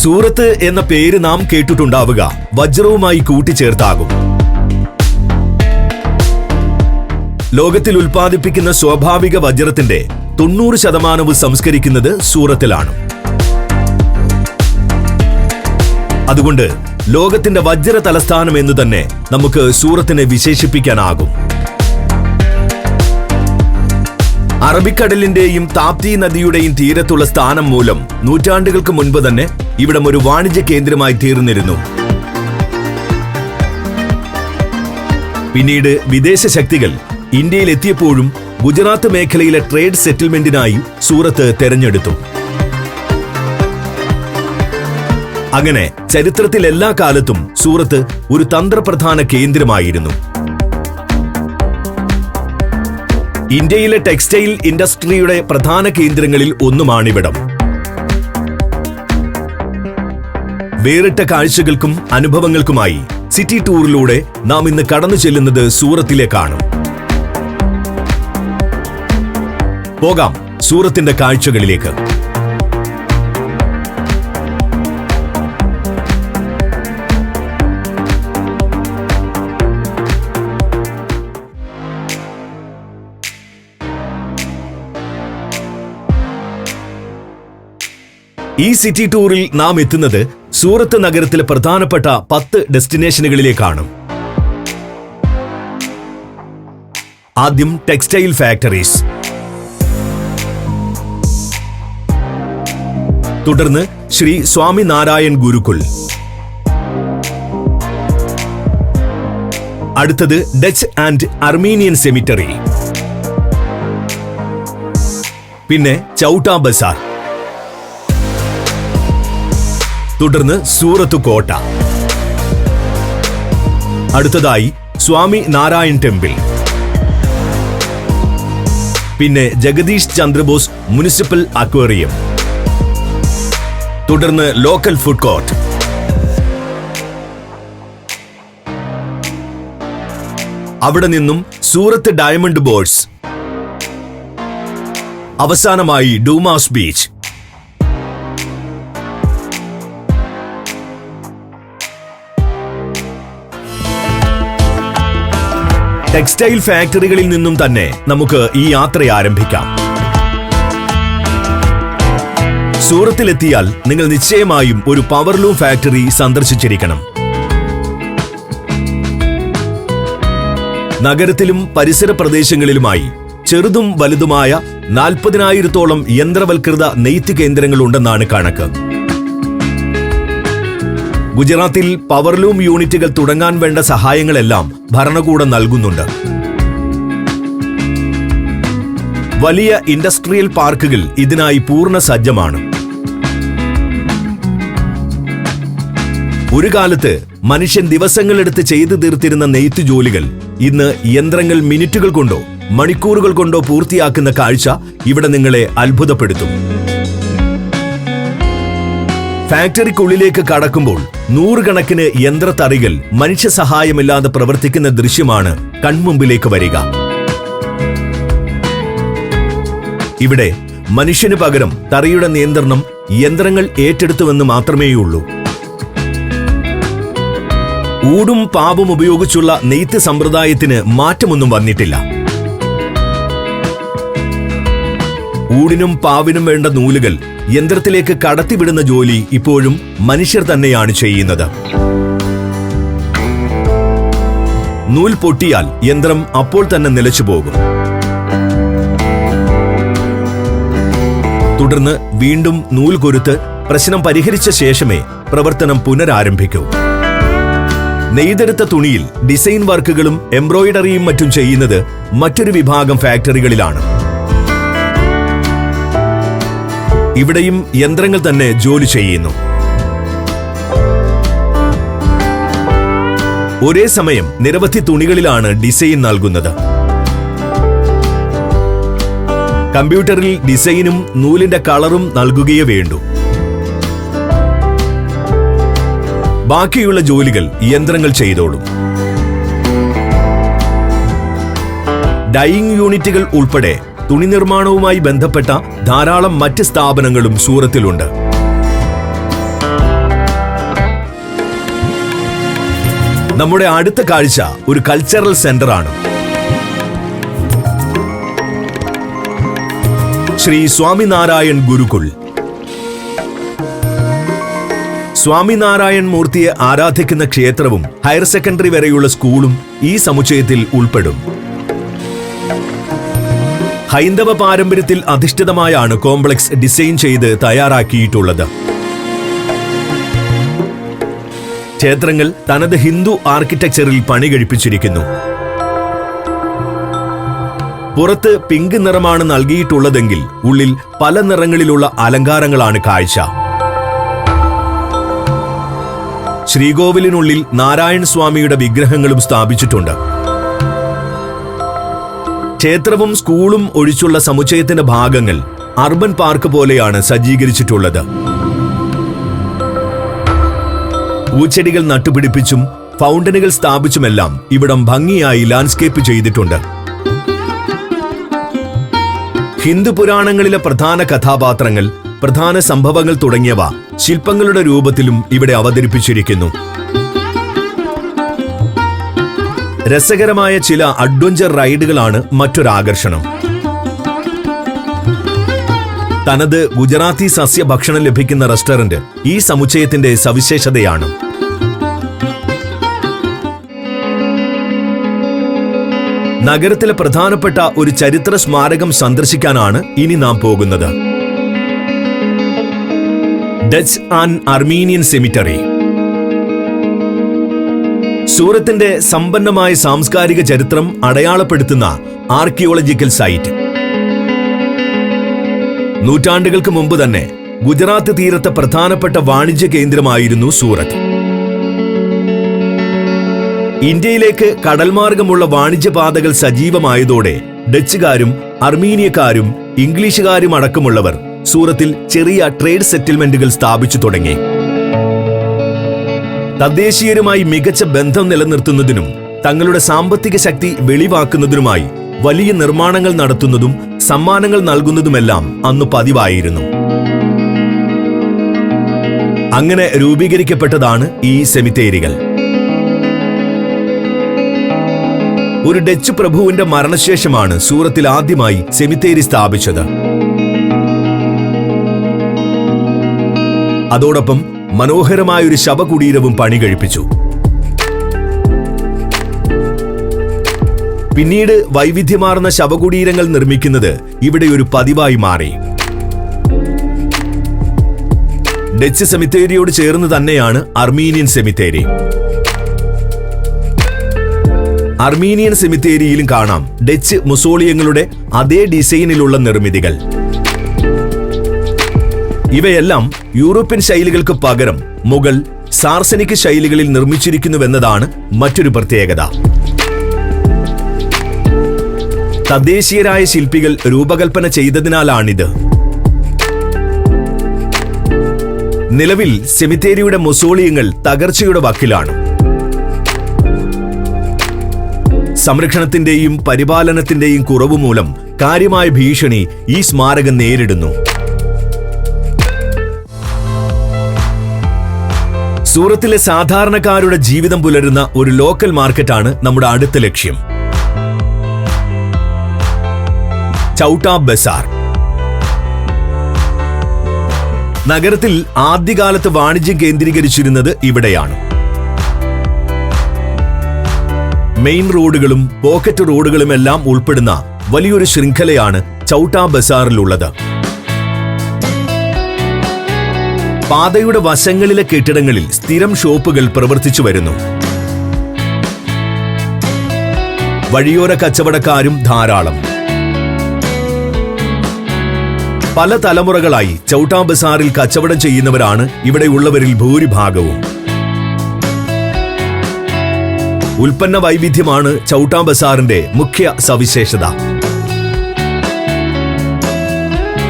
സൂറത്ത് എന്ന പേര് നാം കേട്ടിട്ടുണ്ടാവുക വജ്രവുമായി കൂട്ടിച്ചേർത്താകും. ലോകത്തിൽ ഉൽപ്പാദിപ്പിക്കുന്ന സ്വാഭാവിക വജ്രത്തിന്റെ 90% സംസ്കരിക്കുന്നത് സൂറത്തിലാണ്. അതുകൊണ്ട് ലോകത്തിന്റെ വജ്ര തലസ്ഥാനം എന്ന് തന്നെ നമുക്ക് സൂറത്തിനെ വിശേഷിപ്പിക്കാനാകും. അറബിക്കടലിന്റെയും താപ്തി നദിയുടെയും തീരത്തുള്ള സ്ഥാനം മൂലം നൂറ്റാണ്ടുകൾക്ക് മുൻപ് തന്നെ ഇവിടം ഒരു വാണിജ്യ കേന്ദ്രമായി തീർന്നിരുന്നു. പിന്നീട് വിദേശ ശക്തികൾ ഇന്ത്യയിൽ എത്തിയപ്പോഴും ഗുജറാത്ത് മേഖലയിലെ ട്രേഡ് സെറ്റിൽമെന്റിനായി സൂറത്ത് തെരഞ്ഞെടുത്തു. അങ്ങനെ ചരിത്രത്തിൽ എല്ലാ കാലത്തും സൂറത്ത് ഒരു തന്ത്രപ്രധാന കേന്ദ്രമായിരുന്നു. ഇന്ത്യയിലെ ടെക്സ്റ്റൈൽ ഇൻഡസ്ട്രിയുടെ പ്രധാന കേന്ദ്രങ്ങളിൽ ഒന്നുമാണിവിടം. വേറിട്ട കാഴ്ചകൾക്കും അനുഭവങ്ങൾക്കുമായി സിറ്റി ടൂറിലൂടെ നാം ഇന്ന് കടന്നു ചെല്ലുന്നത് സൂറത്തിലേക്കാണ്. പോകാം സൂറത്തിന്റെ കാഴ്ചകളിലേക്ക്. ഈ സിറ്റി ടൂറിൽ നാം എത്തുന്നത് സൂറത്ത് നഗരത്തിലെ പ്രധാനപ്പെട്ട 10 ഡെസ്റ്റിനേഷനുകളിലേക്കാണ്. ആദ്യം ടെക്സ്റ്റൈൽ ഫാക്ടറീസ്, തുടർന്ന് ശ്രീ സ്വാമിനാരായൺ ഗുരുകുൽ, അടുത്തത് ഡച്ച് ആൻഡ് അർമീനിയൻ സെമിറ്ററി, പിന്നെ ചൌട്ടാ ബസാർ, തുടർന്ന് സൂറത്ത് കോട്ട, അടുത്തതായി സ്വാമി നാരായൺ ടെമ്പിൾ, പിന്നെ ജഗദീഷ് ചന്ദ്രബോസ് മുനിസിപ്പൽ അക്വേറിയം, തുടർന്ന് ലോക്കൽ ഫുഡ് കോർട്ട്, അവിടെ നിന്നും സൂറത്ത് ഡയമണ്ട് ബോർഡ്സ്, അവസാനമായി ഡൂമാസ് ബീച്ച്. ടെക്സ്റ്റൈൽ ഫാക്ടറികളിൽ നിന്നും തന്നെ നമുക്ക് ഈ യാത്ര ആരംഭിക്കാം. സൂറത്തിലെത്തിയാൽ നിങ്ങൾ നിശ്ചയമായും ഒരു പവർലൂം ഫാക്ടറി സന്ദർശിച്ചിരിക്കണം. നഗരത്തിലും പരിസര പ്രദേശങ്ങളിലുമായി ചെറുതും വലുതുമായ 40,000-ഓളം യന്ത്രവൽകൃത നെയ്ത്ത് കേന്ദ്രങ്ങളുണ്ടെന്നാണ് കണക്ക്. ഗുജറാത്തിൽ പവർലൂം യൂണിറ്റുകൾ തുടങ്ങാൻ വേണ്ട സഹായങ്ങളെല്ലാം ഭരണകൂടം നൽകുന്നുണ്ട്. വലിയ ഇൻഡസ്ട്രിയൽ പാർക്കുകൾ ഇതിനായി പൂർണ്ണ സജ്ജമാണ്. ഒരു കാലത്ത് മനുഷ്യൻ ദിവസങ്ങളെടുത്ത് ചെയ്തു തീർത്തിരുന്ന നെയ്ത്ത് ജോലികൾ ഇന്ന് യന്ത്രങ്ങൾ മിനിറ്റുകൾ കൊണ്ടോ മണിക്കൂറുകൾ കൊണ്ടോ പൂർത്തിയാക്കുന്ന കാഴ്ച ഇവിടെ നിങ്ങളെ അത്ഭുതപ്പെടുത്തും. ഫാക്ടറിക്കുള്ളിലേക്ക് കടക്കുമ്പോൾ നൂറുകണക്കിന് യന്ത്രത്തറികൾ മനുഷ്യ സഹായമില്ലാതെ പ്രവർത്തിക്കുന്ന ദൃശ്യമാണ് കൺമുമ്പിലേക്ക് വരിക. ഇവിടെ മനുഷ്യന് പകരം തറിയുടെ നിയന്ത്രണം യന്ത്രങ്ങൾ ഏറ്റെടുത്തുവെന്ന് മാത്രമേയുള്ളൂ. ഊടും പാവും ഉപയോഗിച്ചുള്ള നെയ്ത്ത് സമ്പ്രദായത്തിന് മാറ്റമൊന്നും വന്നിട്ടില്ല. ഊടിനും പാവിനും വേണ്ട നൂലുകൾ യന്ത്രത്തിലേക്ക് കടത്തിവിടുന്ന ജോലി ഇപ്പോഴും മനുഷ്യർ തന്നെയാണ് ചെയ്യുന്നത്. നൂൽ പൊട്ടിയാൽ യന്ത്രം അപ്പോൾ തന്നെ നിലച്ചുപോകും. തുടർന്ന് വീണ്ടും നൂൽ കൊരുത്ത് പ്രശ്നം പരിഹരിച്ച ശേഷമേ പ്രവർത്തനം പുനരാരംഭിക്കൂ. നെയ്തെടുത്ത തുണിയിൽ ഡിസൈൻ വർക്കുകളും എംബ്രോയിഡറിയും മറ്റും ചെയ്യുന്നത് മറ്റൊരു വിഭാഗം ഫാക്ടറികളിലാണ്. ഇവിടെയും യന്ത്രങ്ങൾ തന്നെ ജോലി ചെയ്യുന്നു. ഒരേ സമയം നിരവധി തുണികളിലാണ് ഡിസൈൻ നൽകുന്നത്. കമ്പ്യൂട്ടറിൽ ഡിസൈനും നൂലിന്റെ കളറും നൽകുകയേ വേണ്ടൂ. ബാക്കിയുള്ള ജോലികൾ യന്ത്രങ്ങൾ ചെയ്തോളും. ഡൈയിങ് യൂണിറ്റുകൾ ഉൾപ്പെടെ തുണി നിർമ്മാണവുമായി ബന്ധപ്പെട്ട ധാരാളം മറ്റ് സ്ഥാപനങ്ങളും സൂറത്തിലുണ്ട്. നമ്മുടെ അടുത്ത കാഴ്ച ഒരു കൾച്ചറൽ സെന്റർ ആണ്. ശ്രീ സ്വാമിനാരായൺ ഗുരുകുൽ. സ്വാമിനാരായൺ മൂർത്തിയെ ആരാധിക്കുന്ന ക്ഷേത്രവും ഹയർ സെക്കൻഡറി വരെയുള്ള സ്കൂളും ഈ സമുച്ചയത്തിൽ ഉൾപ്പെടും. ഹൈന്ദവ പാരമ്പര്യത്തിൽ അധിഷ്ഠിതമായാണ് കോംപ്ലക്സ് ഡിസൈൻ ചെയ്ത് തയ്യാറാക്കിയിട്ടുള്ളത്. ക്ഷേത്രങ്ങൾ തനത് ഹിന്ദു ആർക്കിടെക്ചറിൽ പണി കഴിപ്പിച്ചിരിക്കുന്നു. പുറത്ത് പിങ്ക് നിറമാണ് നൽകിയിട്ടുള്ളതെങ്കിൽ ഉള്ളിൽ പല നിറങ്ങളിലുള്ള അലങ്കാരങ്ങളാണ് കാഴ്ച. ശ്രീകോവിലിനുള്ളിൽ നാരായണ സ്വാമിയുടെ വിഗ്രഹങ്ങളും സ്ഥാപിച്ചിട്ടുണ്ട്. ക്ഷേത്രവും സ്കൂളും ഒഴിച്ചുള്ള സമുച്ചയത്തിന്റെ ഭാഗങ്ങൾ അർബൻ പാർക്ക് പോലെയാണ് സജ്ജീകരിച്ചിട്ടുള്ളത്. പൂച്ചെടികൾ നട്ടുപിടിപ്പിച്ചും ഫൗണ്ടനുകൾ സ്ഥാപിച്ചുമെല്ലാം ഇവിടം ഭംഗിയായി ലാൻഡ്സ്കേപ്പ് ചെയ്തിട്ടുണ്ട്. ഹിന്ദു പുരാണങ്ങളിലെ പ്രധാന കഥാപാത്രങ്ങൾ, പ്രധാന സംഭവങ്ങൾ തുടങ്ങിയവ ശില്പങ്ങളുടെ രൂപത്തിലും ഇവിടെ അവതരിപ്പിച്ചിരിക്കുന്നു. രസകരമായ ചില അഡ്വഞ്ചർ റൈഡുകളാണ് മറ്റൊരാകർഷണം. തനത് ഗുജറാത്തി സസ്യഭക്ഷണം ലഭിക്കുന്ന റെസ്റ്റോറന്റ് ഈ സമുച്ചയത്തിന്റെ സവിശേഷതയാണ്. നഗരത്തിലെ പ്രധാനപ്പെട്ട ഒരു ചരിത്ര സ്മാരകം സന്ദർശിക്കാനാണ് ഇനി നാം പോകുന്നത്. Dutch and Armenian cemetery. സൂറത്തിന്റെ സമ്പന്നമായ സാംസ്കാരിക ചരിത്രം അടയാളപ്പെടുത്തുന്ന ആർക്കിയോളജിക്കൽ സൈറ്റ്. നൂറ്റാണ്ടുകൾക്ക് മുമ്പ് തന്നെ ഗുജറാത്ത് തീരത്തെ പ്രധാനപ്പെട്ട വാണിജ്യ കേന്ദ്രമായിരുന്നു സൂറത്ത്. ഇന്ത്യയിലേക്ക് കടൽമാർഗമുള്ള വാണിജ്യപാതകൾ സജീവമായതോടെ ഡച്ചുകാരും അർമീനിയക്കാരും ഇംഗ്ലീഷുകാരും അടക്കമുള്ളവർ സൂറത്തിൽ ചെറിയ ട്രേഡ് സെറ്റിൽമെന്റുകൾ സ്ഥാപിച്ചു തുടങ്ങി. തദ്ദേശീയരുമായി മികച്ച ബന്ധം നിലനിർത്തുന്നതിനും തങ്ങളുടെ സാമ്പത്തിക ശക്തി വെളിവാക്കുന്നതിനുമായി വലിയ നിർമ്മാണങ്ങൾ നടത്തുന്നതും സമ്മാനങ്ങൾ നൽകുന്നതുമെല്ലാം അന്ന് പതിവായിരുന്നു. അങ്ങനെ രൂപീകരിക്കപ്പെട്ടതാണ് ഈ സെമിത്തേരികൾ. ഒരു ഡച്ച് പ്രഭുവിന്റെ മരണശേഷമാണ് സൂറത്തിൽ ആദ്യമായി സെമിത്തേരി സ്ഥാപിച്ചത്. അതോടൊപ്പം മനോഹരമായൊരു ശവകുടീരവും പണി കഴിപ്പിച്ചു. പിന്നീട് വൈവിധ്യമാർന്ന ശവകുടീരങ്ങൾ നിർമ്മിക്കുന്നത് ഇവിടെ ഒരു പതിവായി മാറി. ഡച്ച് സെമിത്തേരിയോട് ചേർന്ന് തന്നെയാണ് അർമീനിയൻ സെമിത്തേരി. അർമീനിയൻ സെമിത്തേരിയിലും കാണാം ഡച്ച് മുസോളിയങ്ങളുടെ അതേ ഡിസൈനിലുള്ള നിർമ്മിതികൾ. ഇവയെല്ലാം യൂറോപ്യൻ ശൈലികൾക്ക് പകരം മുഗൾ, സാർസനിക് ശൈലികളിൽ നിർമ്മിച്ചിരിക്കുന്നുവെന്നതാണ് മറ്റൊരു പ്രത്യേകത. തദ്ദേശീയരായ ശില്പികൾ രൂപകൽപ്പന ചെയ്തതിനാലാണിത്. നിലവിൽ സെമിത്തേരിയുടെ മുസോളിയങ്ങൾ തകർച്ചയുടെ വക്കിലാണ്. സംരക്ഷണത്തിന്റെയും പരിപാലനത്തിന്റെയും കുറവ് മൂലം കാര്യമായ ഭീഷണി ഈ സ്മാരകം നേരിടുന്നു. സൂറത്തിലെ സാധാരണക്കാരുടെ ജീവിതം പുലരുന്ന ഒരു ലോക്കൽ മാർക്കറ്റാണ് നമ്മുടെ അടുത്ത ലക്ഷ്യം. ചൌട്ടാ ബസാർ. നഗരത്തിൽ ആദ്യകാലത്ത് വാണിജ്യം കേന്ദ്രീകരിച്ചിരുന്നത് ഇവിടെയാണ്. മെയിൻ റോഡുകളും പോക്കറ്റ് റോഡുകളുമെല്ലാം ഉൾപ്പെടുന്ന വലിയൊരു ശൃംഖലയാണ് ചൌട്ടാ ബസാറിലുള്ളത്. പാതയുടെ വശങ്ങളിലെ കെട്ടിടങ്ങളിൽ സ്ഥിരം ഷോപ്പുകൾ പ്രവർത്തിച്ചു വരുന്നു. വഴിയോര കച്ചവടക്കാരും ധാരാളം. പല തലമുറകളായി ചൌട്ടാ ബസാറിൽ കച്ചവടം ചെയ്യുന്നവരാണ് ഇവിടെയുള്ളവരിൽ ഭൂരിഭാഗവും. ഉൽപ്പന്ന വൈവിധ്യമാണ് ചൌട്ടാ ബസാറിന്റെ മുഖ്യ സവിശേഷത.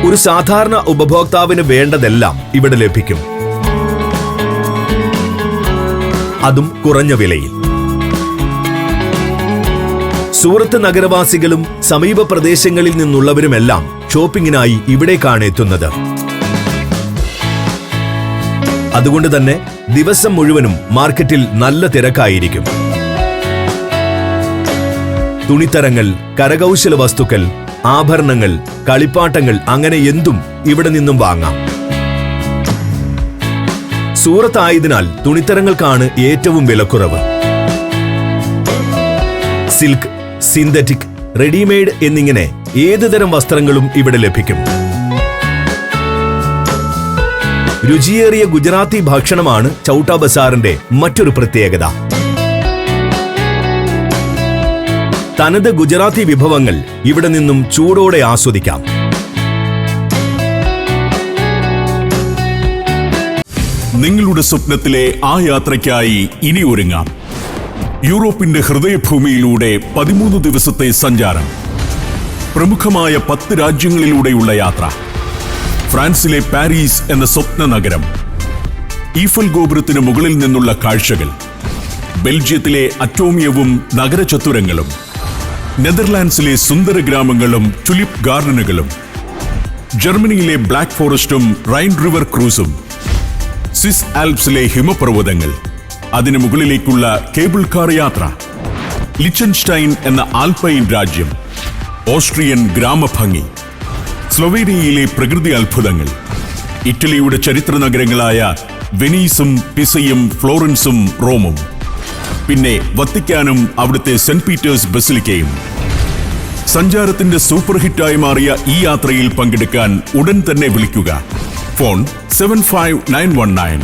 ഒരു സാധാരണ ഉപഭോക്താവിന് വേണ്ടതെല്ലാം ഇവിടെ ലഭിക്കും, അതും കുറഞ്ഞ വിലയിൽ. സൂറത്ത് നഗരവാസികളും സമീപ പ്രദേശങ്ങളിൽ നിന്നുള്ളവരുമെല്ലാം ഷോപ്പിംഗിനായി ഇവിടേക്കാണ് എത്തുന്നത്. അതുകൊണ്ട് തന്നെ ദിവസം മുഴുവനും മാർക്കറ്റിൽ നല്ല തിരക്കായിരിക്കും. തുണിത്തരങ്ങൾ, കരകൗശല വസ്തുക്കൾ, ആഭരണങ്ങൾ, കളിപ്പാട്ടങ്ങൾ അങ്ങനെ എന്തും ഇവിടെ നിന്നും വാങ്ങാം. സൂറത്ത് ആയതിനാൽ തുണിത്തരങ്ങൾക്കാണ് ഏറ്റവും വിലക്കുറവ്. സിൽക്ക്, സിന്തറ്റിക്, റെഡിമെയ്ഡ് എന്നിങ്ങനെ ഏതുതരം വസ്ത്രങ്ങളും ഇവിടെ ലഭിക്കും. രുചിയേറിയ ഗുജറാത്തി ഭക്ഷണമാണ് ചൌട്ടാ ബസാറിന്റെ മറ്റൊരു പ്രത്യേകത. തനത് ഗുജറാത്തി വിഭവങ്ങൾ ഇവിടെ നിന്നും ചൂടോടെ ആസ്വദിക്കാം. നിങ്ങളുടെ സ്വപ്നത്തിലെ ആ യാത്രയ്ക്കായി ഇനി ഒരുങ്ങാം. യൂറോപ്പിന്റെ ഹൃദയഭൂമിയിലൂടെ 13 ദിവസത്തെ സഞ്ചാരം. പ്രമുഖമായ 10 രാജ്യങ്ങളിലൂടെയുള്ള യാത്ര. ഫ്രാൻസിലെ പാരീസ് എന്ന സ്വപ്ന നഗരം, ഈഫൽ ഗോപുരത്തിന് മുകളിൽ നിന്നുള്ള കാഴ്ചകൾ, ബെൽജിയത്തിലെ അറ്റോമിയവും നഗരചത്തുരങ്ങളും, നെതർലാൻഡ്സിലെ സുന്ദര ഗ്രാമങ്ങളും ടുലിപ്പ് ഗാർഡനുകളും, ജർമ്മനിയിലെ ബ്ലാക്ക് ഫോറസ്റ്റും റൈൻ റിവർ ക്രൂസും, സ്വിസ് ആൽപ്സിലെ ഹിമപർവ്വതങ്ങൾ, അതിനു മുകളിലേക്കുള്ള കേബിൾ കാർ യാത്ര, ലിച്ചൻസ്റ്റൈൻ എന്ന ആൽപൈൻ രാജ്യം, ഓസ്ട്രിയൻ ഗ്രാമഭംഗി, സ്ലൊവേനിയയിലെ പ്രകൃതി അത്ഭുതങ്ങൾ, ഇറ്റലിയുടെ ചരിത്ര നഗരങ്ങളായ വെനീസും പിസയും ഫ്ലോറൻസും റോമും, പിന്നെ വത്തിക്കാനും അവിടുത്തെ സെന്റ് പീറ്റേഴ്സ് ബസിലിക്കയും. സഞ്ചാരത്തിന്റെ സൂപ്പർ ഹിറ്റായി മാറിയ ഈ യാത്രയിൽ പങ്കെടുക്കാൻ ഉടൻ തന്നെ വിളിക്കുക. ഫോൺ 75919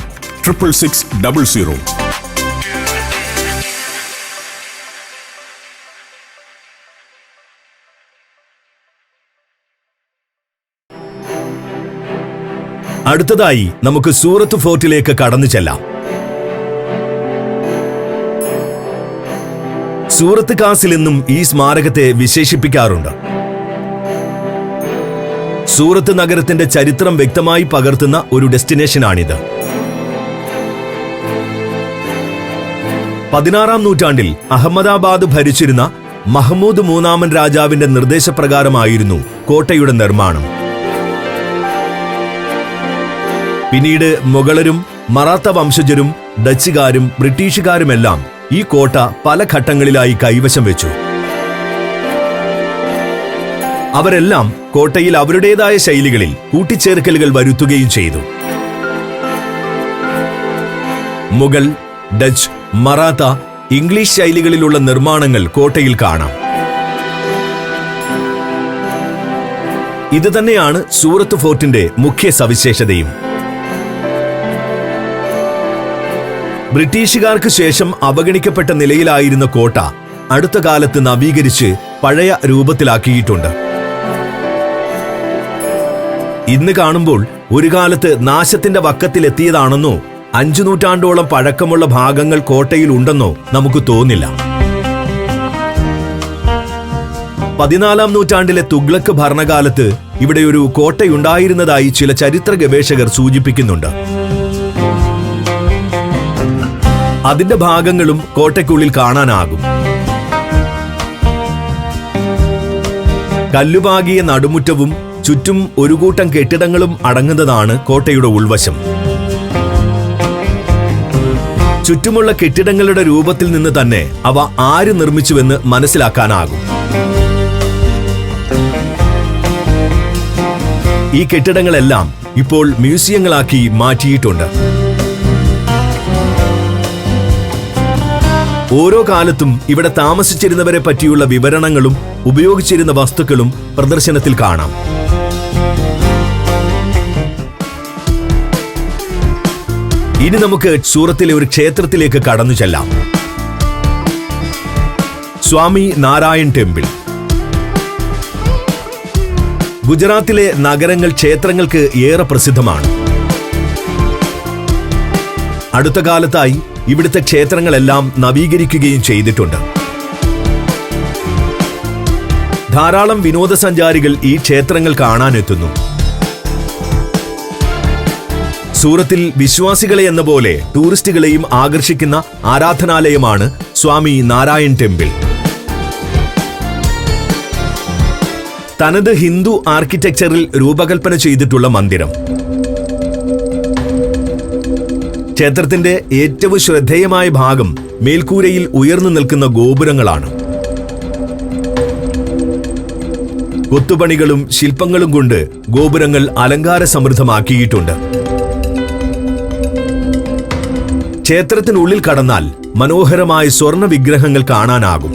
66600. അടുത്തതായി നമുക്ക് സൂറത്ത് ഫോർട്ടിലേക്ക് കടന്നു ചെല്ലാം. സൂറത്ത് കാസിൽ എന്നും ഈ സ്മാരകത്തെ വിശേഷിപ്പിക്കാറുണ്ട്. സൂറത്ത് നഗരത്തിന്റെ ചരിത്രം വ്യക്തമായി പകർത്തുന്ന ഒരു ഡെസ്റ്റിനേഷനാണിത്. 16-ാം നൂറ്റാണ്ടിൽ അഹമ്മദാബാദ് ഭരിച്ചിരുന്ന മഹ്മൂദ് മൂന്നാമൻ രാജാവിന്റെ നിർദ്ദേശപ്രകാരമായിരുന്നു കോട്ടയുടെ നിർമ്മാണം. പിന്നീട് മുഗളരും മറാത്ത വംശജരും ഡച്ചുകാരും ബ്രിട്ടീഷുകാരുമെല്ലാം ഈ കോട്ട പല ഘട്ടങ്ങളിലായി കൈവശം വെച്ചു. അവരെല്ലാം കോട്ടയിൽ അവരുടേതായ ശൈലികളിൽ കൂട്ടിച്ചേർക്കലുകൾ വരുത്തുകയും ചെയ്തു. മുഗൾ, ഡച്ച്, മറാത്ത, ഇംഗ്ലീഷ് ശൈലികളിലുള്ള നിർമ്മാണങ്ങൾ കോട്ടയിൽ കാണാം. ഇതുതന്നെയാണ് സൂറത്ത് ഫോർട്ടിന്റെ മുഖ്യ സവിശേഷതയും. ബ്രിട്ടീഷുകാർക്ക് ശേഷം അവഗണിക്കപ്പെട്ട നിലയിലായിരുന്ന കോട്ട അടുത്ത കാലത്ത് നവീകരിച്ച് പഴയ രൂപത്തിലാക്കിയിട്ടുണ്ട്. ഇന്ന് കാണുമ്പോൾ ഒരു കാലത്ത് നാശത്തിന്റെ വക്കത്തിലെത്തിയതാണെന്നോ 5 നൂറ്റാണ്ടോളം പഴക്കമുള്ള ഭാഗങ്ങൾ കോട്ടയിൽ ഉണ്ടെന്നോ നമുക്ക് തോന്നില്ല. 14-ാം നൂറ്റാണ്ടിലെ തുഗ്ലക്ക് ഭരണകാലത്ത് ഇവിടെ ഒരു കോട്ടയുണ്ടായിരുന്നതായി ചില ചരിത്ര ഗവേഷകർ സൂചിപ്പിക്കുന്നുണ്ട്. അതിന്റെ ഭാഗങ്ങളും കോട്ടയ്ക്കുള്ളിൽ കാണാനാകും. കല്ലുപാകിയ നടുമുറ്റവും ചുറ്റും ഒരു കൂട്ടം കെട്ടിടങ്ങളും അടങ്ങുന്നതാണ് കോട്ടയുടെ ഉൾവശം. ചുറ്റുമുള്ള കെട്ടിടങ്ങളുടെ രൂപത്തിൽ നിന്ന് തന്നെ അവ ആര് നിർമ്മിച്ചുവെന്ന് മനസ്സിലാക്കാനാകും. ഈ കെട്ടിടങ്ങളെല്ലാം ഇപ്പോൾ മ്യൂസിയങ്ങളാക്കി മാറ്റിയിട്ടുണ്ട്. ഓരോ കാലത്തും ഇവിടെ താമസിച്ചിരുന്നവരെ പറ്റിയുള്ള വിവരണങ്ങളും ഉപയോഗിച്ചിരുന്ന വസ്തുക്കളും പ്രദർശനത്തിൽ കാണാം. ഇനി നമുക്ക് സൂറത്തിലെ ഒരു ക്ഷേത്രത്തിലേക്ക് കടന്നു ചെല്ലാം. സ്വാമി നാരായൺ ടെമ്പിൾ. ഗുജറാത്തിലെ നഗരങ്ങൾ ക്ഷേത്രങ്ങൾക്ക് ഏറെ പ്രസിദ്ധമാണ്. അടുത്ത കാലത്തായി ഇവിടുത്തെ ക്ഷേത്രങ്ങളെല്ലാം നവീകരിക്കുകയും ചെയ്തിട്ടുണ്ട്. ധാരാളം വിനോദസഞ്ചാരികൾ ഈ ക്ഷേത്രങ്ങൾ കാണാനെത്തുന്നു. സൂറത്തിൽ വിശ്വാസികളെ എന്ന പോലെ ടൂറിസ്റ്റുകളെയും ആകർഷിക്കുന്ന ആരാധനാലയമാണ് സ്വാമി നാരായൺ ടെമ്പിൾ. തനത് ഹിന്ദു ആർക്കിടെക്ചറിൽ രൂപകൽപ്പന ചെയ്തിട്ടുള്ള മന്ദിരം. ക്ഷേത്രത്തിന്റെ ഏറ്റവും ശ്രദ്ധേയമായ ഭാഗം മേൽക്കൂരയിൽ ഉയർന്നു നിൽക്കുന്ന ഗോപുരങ്ങളാണ്. കൊത്തുപണികളും ശില്പങ്ങളും കൊണ്ട് ഗോപുരങ്ങൾ അലങ്കാര സമൃദ്ധമാക്കിയിട്ടുണ്ട്. ക്ഷേത്രത്തിനുള്ളിൽ കടന്നാൽ മനോഹരമായ സ്വർണ്ണ വിഗ്രഹങ്ങൾ കാണാനാകും.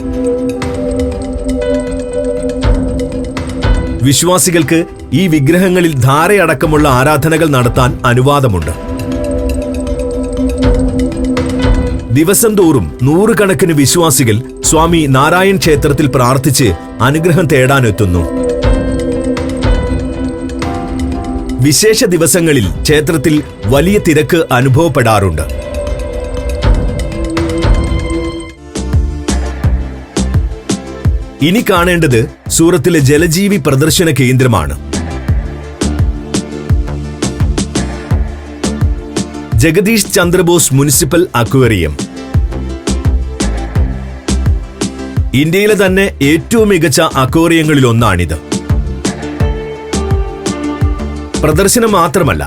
വിശ്വാസികൾക്ക് ഈ വിഗ്രഹങ്ങളിൽ ധാരയടക്കമുള്ള ആരാധനകൾ നടത്താൻ അനുവാദമുണ്ട്. ദിവസം തോറും നൂറുകണക്കിന് വിശ്വാസികൾ സ്വാമി നാരായൺ ക്ഷേത്രത്തിൽ പ്രാർത്ഥിച്ച് അനുഗ്രഹം തേടാനെത്തുന്നു. വിശേഷ ദിവസങ്ങളിൽ ക്ഷേത്രത്തിൽ വലിയ തിരക്ക് അനുഭവപ്പെടാറുണ്ട്. ഇനി കാണേണ്ടത് സൂറത്തിലെ ജലജീവി പ്രദർശന കേന്ദ്രമാണ്. ജഗദീഷ് ചന്ദ്രബോസ് മുനിസിപ്പൽ അക്വേറിയം ഇന്ത്യയിലെ തന്നെ ഏറ്റവും മികച്ച അക്വേറിയങ്ങളിലൊന്നാണിത്. പ്രദർശനം മാത്രമല്ല,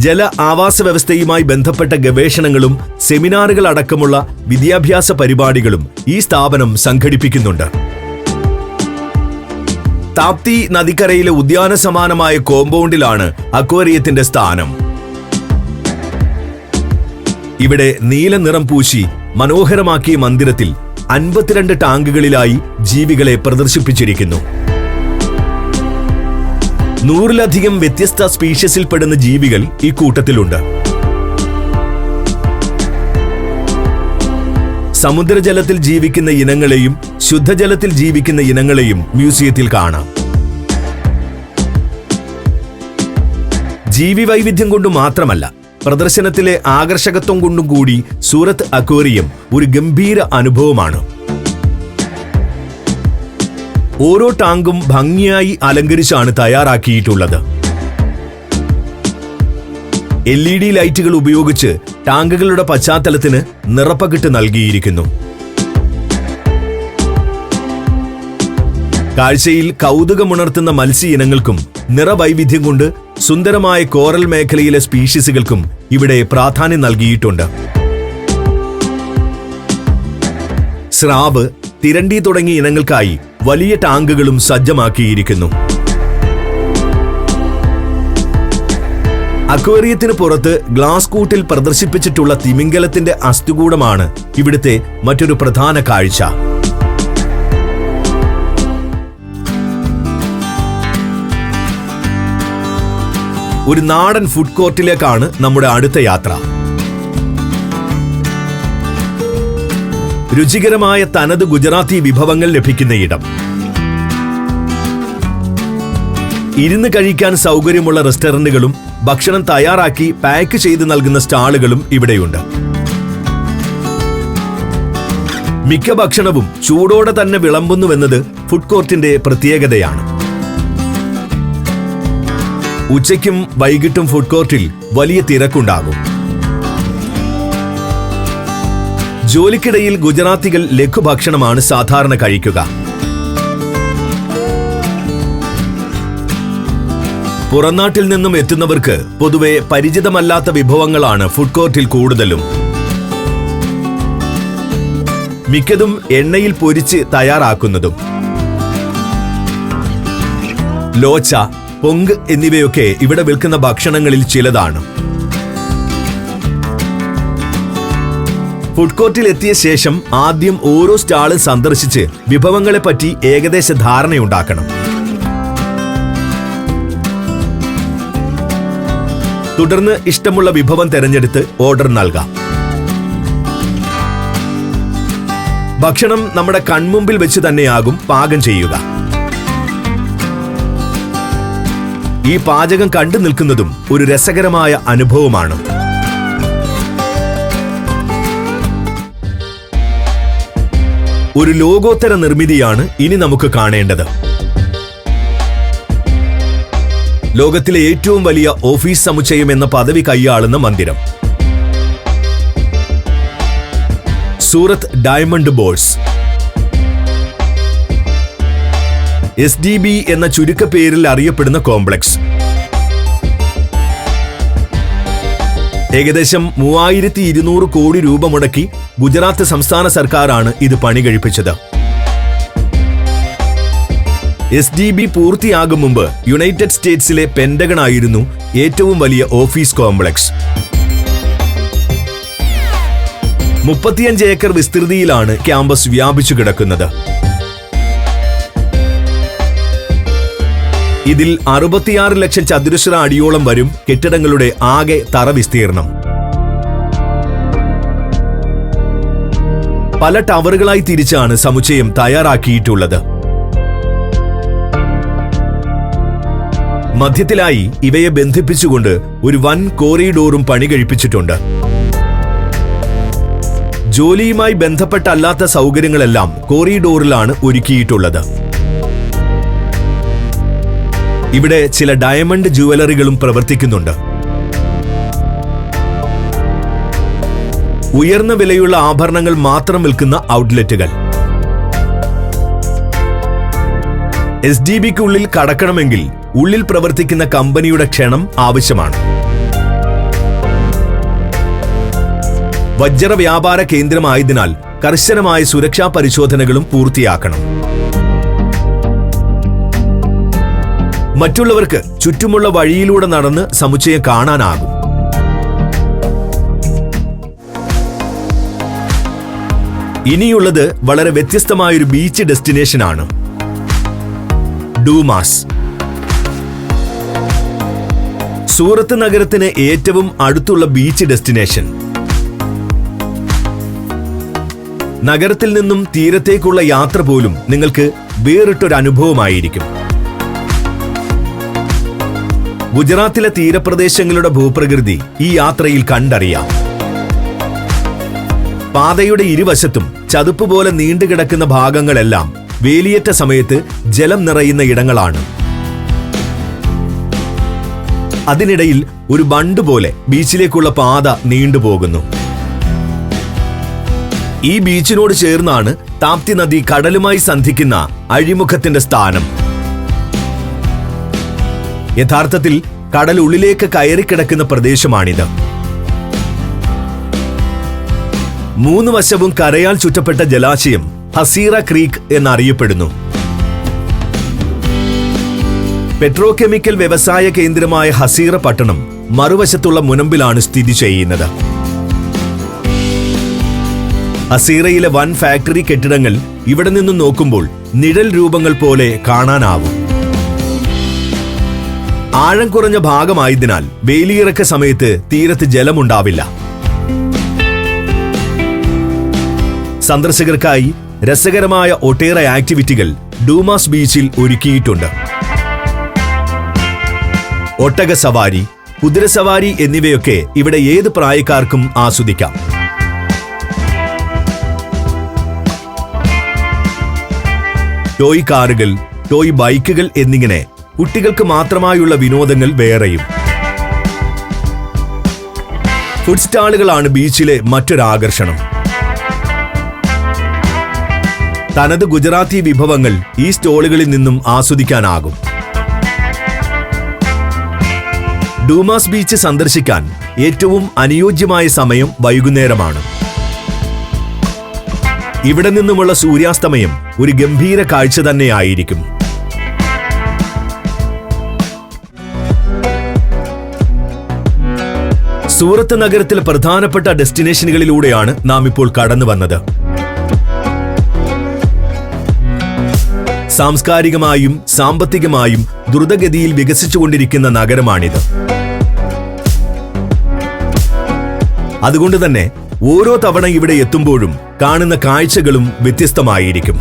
ജല ആവാസ വ്യവസ്ഥയുമായി ബന്ധപ്പെട്ട ഗവേഷണങ്ങളും സെമിനാറുകൾ അടക്കമുള്ള വിദ്യാഭ്യാസ പരിപാടികളും ഈ സ്ഥാപനം സംഘടിപ്പിക്കുന്നുണ്ട്. താപ്തി നദിക്കരയിലെ ഉദ്യാന സമാനമായ കോമ്പൗണ്ടിലാണ് അക്വേറിയത്തിന്റെ സ്ഥാനം. ഇവിടെ നീല നിറം പൂശി മനോഹരമാക്കിയ മന്ദിരത്തിൽ 52 ടാങ്കുകളിലായി ജീവികളെ പ്രദർശിപ്പിച്ചിരിക്കുന്നു. 100-ലധികം വ്യത്യസ്ത സ്പീഷ്യസിൽപ്പെടുന്ന ജീവികൾ ഈ കൂട്ടത്തിലുണ്ട്. സമുദ്രജലത്തിൽ ജീവിക്കുന്ന ഇനങ്ങളെയും ശുദ്ധജലത്തിൽ ജീവിക്കുന്ന ഇനങ്ങളെയും മ്യൂസിയത്തിൽ കാണാം. ജീവിവൈവിധ്യം കൊണ്ട് മാത്രമല്ല, പ്രദർശനത്തിലെ ആകർഷകത്വം കൊണ്ടും കൂടി സൂറത്ത് അക്വേറിയം ഒരു ഗംഭീര അനുഭവമാണ്. ഓരോ ടാങ്കും ഭംഗിയായി അലങ്കരിച്ചാണ് തയ്യാറാക്കിയിട്ടുള്ളത്. LED ലൈറ്റുകൾ ഉപയോഗിച്ച് ടാങ്കുകളുടെ പശ്ചാത്തലത്തിന് നിറപ്പകിട്ട് നൽകിയിരിക്കുന്നു. കാഴ്ചയിൽ കൗതുകമുണർത്തുന്ന മത്സ്യ ഇനങ്ങൾക്കും നിറവൈവിധ്യം കൊണ്ട് സുന്ദരമായ കോറൽ മേഖലയിലെ സ്പീഷീസുകൾക്കും ഇവിടെ പ്രാധാന്യം നൽകിയിട്ടുണ്ട്. സ്രാവ്, തിരണ്ടി തുടങ്ങിയ ഇനങ്ങൾക്കായി വലിയ ടാങ്കുകളും സജ്ജമാക്കിയിരിക്കുന്നു. അക്വേറിയത്തിന് പുറത്ത് ഗ്ലാസ് കൂട്ടിൽ പ്രദർശിപ്പിച്ചിട്ടുള്ള തിമിംഗലത്തിന്റെ അസ്ഥികൂടമാണ് ഇവിടുത്തെ മറ്റൊരു പ്രധാന കാഴ്ച. ഒരു നാടൻ ഫുഡ് കോർട്ടിലേക്കാണ് നമ്മുടെ അടുത്ത യാത്ര. രുചികരമായ തനത് ഗുജറാത്തി വിഭവങ്ങൾ ലഭിക്കുന്ന ഇടം. ഇരുന്ന് കഴിക്കാൻ സൗകര്യമുള്ള റെസ്റ്റോറന്റുകളും ഭക്ഷണം തയ്യാറാക്കി പാക്ക് ചെയ്ത് നൽകുന്ന സ്റ്റാളുകളും ഇവിടെയുണ്ട്. മിക്ക ഭക്ഷണവും ചൂടോടെ തന്നെ വിളമ്പുന്നുവെന്നത് ഫുഡ് കോർട്ടിന്റെ പ്രത്യേകതയാണ്. ഉച്ചയ്ക്കും വൈകിട്ടും ഫുഡ് കോർട്ടിൽ വലിയ തിരക്കുണ്ടാകും. ജോലിക്കിടയിൽ ഗുജറാത്തികൾ ലഘുഭക്ഷണമാണ് സാധാരണ കഴിക്കുക. പുറംനാട്ടിൽ നിന്നും എത്തുന്നവർക്ക് പൊതുവെ പരിചിതമല്ലാത്ത വിഭവങ്ങളാണ് ഫുഡ് കോർട്ടിൽ കൂടുതലും. മിക്കതും എണ്ണയിൽ പൊരിച്ച് തയ്യാറാക്കുന്നതും. ലോച്ച, പൊങ്ക് എന്നിവയൊക്കെ ഇവിടെ വിൽക്കുന്ന ഭക്ഷണങ്ങളിൽ ചിലതാണ്. ഫുഡ് കോർട്ടിൽ എത്തിയ ശേഷം ആദ്യം ഓരോ സ്റ്റാളും സന്ദർശിച്ച് വിഭവങ്ങളെപ്പറ്റി ഏകദേശ ധാരണയുണ്ടാക്കണം. തുടർന്ന് ഇഷ്ടമുള്ള വിഭവം തിരഞ്ഞെടുത്ത് ഓർഡർ നൽകാം. ഭക്ഷണം നമ്മുടെ കൺമുമ്പിൽ വെച്ച് തന്നെയാകും പാകം ചെയ്യുക. ഈ പാചകം കണ്ടു നിൽക്കുന്നതും ഒരു രസകരമായ അനുഭവമാണ്. ഒരു ലോകോത്തര നിർമ്മിതിയാണ് ഇനി നമുക്ക് കാണേണ്ടത്. ലോകത്തിലെ ഏറ്റവും വലിയ ഓഫീസ് സമുച്ചയം എന്ന പദവി കൈയാളുന്ന മന്ദിരം. സൂറത്ത് ഡയമണ്ട് ബോർഡ്സ്, SDB എന്ന ചുരുക്കപ്പേരിൽ അറിയപ്പെടുന്ന കോംപ്ലക്സ്. ഏകദേശം 3200 കോടി രൂപ മുടക്കി ഗുജറാത്ത് സംസ്ഥാന സർക്കാരാണ് ഇത് പണി കഴിപ്പിച്ചത്. SDB പൂർത്തിയാകും മുമ്പ് യുണൈറ്റഡ് സ്റ്റേറ്റ്സിലെ പെന്റഗൺ ആയിരുന്നു ഏറ്റവും വലിയ ഓഫീസ് കോംപ്ലക്സ്. 35 ഏക്കർ വിസ്തൃതിയിലാണ് ക്യാമ്പസ് വ്യാപിച്ചു കിടക്കുന്നത്. ഇതിൽ 66 ലക്ഷം ചതുരശ്ര അടിയോളം വരും കെട്ടിടങ്ങളുടെ ആകെ തറ വിസ്തീർണം. പല ടവറുകളായി തിരിച്ചാണ് സമുച്ചയം തയ്യാറാക്കിയിട്ടുള്ളത്. മധ്യത്തിലായി ഇവയെ ബന്ധിപ്പിച്ചുകൊണ്ട് ഒരു വൻ കോറിഡോറും പണി കഴിപ്പിച്ചിട്ടുണ്ട്. ജോലിയുമായി ബന്ധപ്പെട്ടല്ലാത്ത സൗകര്യങ്ങളെല്ലാം കോറിഡോറിലാണ് ഒരുക്കിയിട്ടുള്ളത്. ഇവിടെ ചില ഡയമണ്ട് ജുവലറികളും പ്രവർത്തിക്കുന്നുണ്ട്. ഉയർന്ന വിലയുള്ള ആഭരണങ്ങൾ മാത്രം വിൽക്കുന്ന ഔട്ട്ലെറ്റുകൾ. SDBക്കുള്ളിൽ കടക്കണമെങ്കിൽ ഉള്ളിൽ പ്രവർത്തിക്കുന്ന കമ്പനിയുടെ ക്ഷണം ആവശ്യമാണ്. വജ്ര വ്യാപാര കേന്ദ്രമായതിനാൽ കർശനമായ സുരക്ഷാ പരിശോധനകളും പൂർത്തിയാക്കണം. മറ്റുള്ളവർക്ക് ചുറ്റുമുള്ള വഴിയിലൂടെ നടന്ന് സമുച്ചയം കാണാനാകും. ഇനിയുള്ളത് വളരെ വ്യത്യസ്തമായൊരു ബീച്ച് ഡെസ്റ്റിനേഷനാണ്. ഡൂമാസ്. സൂറത്ത് നഗരത്തിന് ഏറ്റവും അടുത്തുള്ള ബീച്ച് ഡെസ്റ്റിനേഷൻ. നഗരത്തിൽ നിന്നും തീരത്തേക്കുള്ള യാത്ര പോലും നിങ്ങൾക്ക് വേറിട്ടൊരു അനുഭവമായിരിക്കും. ഗുജറാത്തിലെ തീരപ്രദേശങ്ങളുടെ ഭൂപ്രകൃതി ഈ യാത്രയിൽ കണ്ടറിയാം. പാതയുടെ ഇരുവശത്തും ചതുപ്പ് പോലെ നീണ്ടുകിടക്കുന്ന ഭാഗങ്ങളെല്ലാം വേലിയേറ്റ സമയത്ത് ജലം നിറയുന്ന ഇടങ്ങളാണ്. അതിനിടയിൽ ഒരു ബണ്ട് പോലെ ബീച്ചിലേക്കുള്ള പാത നീണ്ടുപോകുന്നു. ഈ ബീച്ചിനോട് ചേർന്നാണ് താപ്തി നദി കടലുമായി സന്ധിക്കുന്ന അഴിമുഖത്തിന്റെ സ്ഥാനം. യഥാർത്ഥത്തിൽ കടൽ ഉള്ളിലേക്ക് കയറിക്കിടക്കുന്ന പ്രദേശമാണിത്. 3 വശവും കരയാൽ ചുറ്റപ്പെട്ട ജലാശയം ഹസീറ ക്രീക്ക് എന്നറിയപ്പെടുന്നു. പെട്രോകെമിക്കൽ വ്യവസായ കേന്ദ്രമായ ഹസീറ പട്ടണം മറുവശത്തുള്ള മുനമ്പിലാണ് സ്ഥിതി ചെയ്യുന്നത്. ഹസീറയിലെ വൻ ഫാക്ടറി കെട്ടിടങ്ങൾ ഇവിടെ നിന്നും നോക്കുമ്പോൾ നിഴൽ രൂപങ്ങൾ പോലെ കാണാനാവും. ആഴം കുറഞ്ഞ ഭാഗമായതിനാൽ വേലിയിറക്ക സമയത്ത് തീരത്ത് ജലമുണ്ടാവില്ല. സന്ദർശകർക്കായി രസകരമായ ഒട്ടേറെ ആക്ടിവിറ്റികൾ ഡൂമാസ് ബീച്ചിൽ ഒരുക്കിയിട്ടുണ്ട്. ഒട്ടക സവാരി, കുതിരസവാരി എന്നിവയൊക്കെ ഇവിടെ ഏത് പ്രായക്കാർക്കും ആസ്വദിക്കാം. ടോയ് കാറുകൾ, ടോയ് ബൈക്കുകൾ എന്നിങ്ങനെ കുട്ടികൾക്ക് മാത്രമായുള്ള വിനോദങ്ങൾ വേറെയും. ഫുഡ് സ്റ്റാളുകളാണ് ബീച്ചിലെ മറ്റൊരാകർഷണം. തനത് ഗുജറാത്തി വിഭവങ്ങൾ ഈ സ്റ്റോളുകളിൽ നിന്നും ആസ്വദിക്കാനാകും. ഡൂമാസ് ബീച്ച് സന്ദർശിക്കാൻ ഏറ്റവും അനുയോജ്യമായ സമയം വൈകുന്നേരമാണ്. ഇവിടെ നിന്നുമുള്ള സൂര്യാസ്തമയം ഒരു ഗംഭീര കാഴ്ച തന്നെയായിരിക്കും. സൂറത്ത് നഗരത്തിലെ പ്രധാനപ്പെട്ട ഡെസ്റ്റിനേഷനുകളിലൂടെയാണ് നാം ഇപ്പോൾ കടന്നു വന്നത്. സാംസ്കാരികമായും സാമ്പത്തികമായും ദ്രുതഗതിയിൽ വികസിച്ചുകൊണ്ടിരിക്കുന്ന നഗരമാണിത്. അതുകൊണ്ട് തന്നെ ഓരോ തവണ ഇവിടെ എത്തുമ്പോഴും കാണുന്ന കാഴ്ചകളും വ്യത്യസ്തമായിരിക്കും.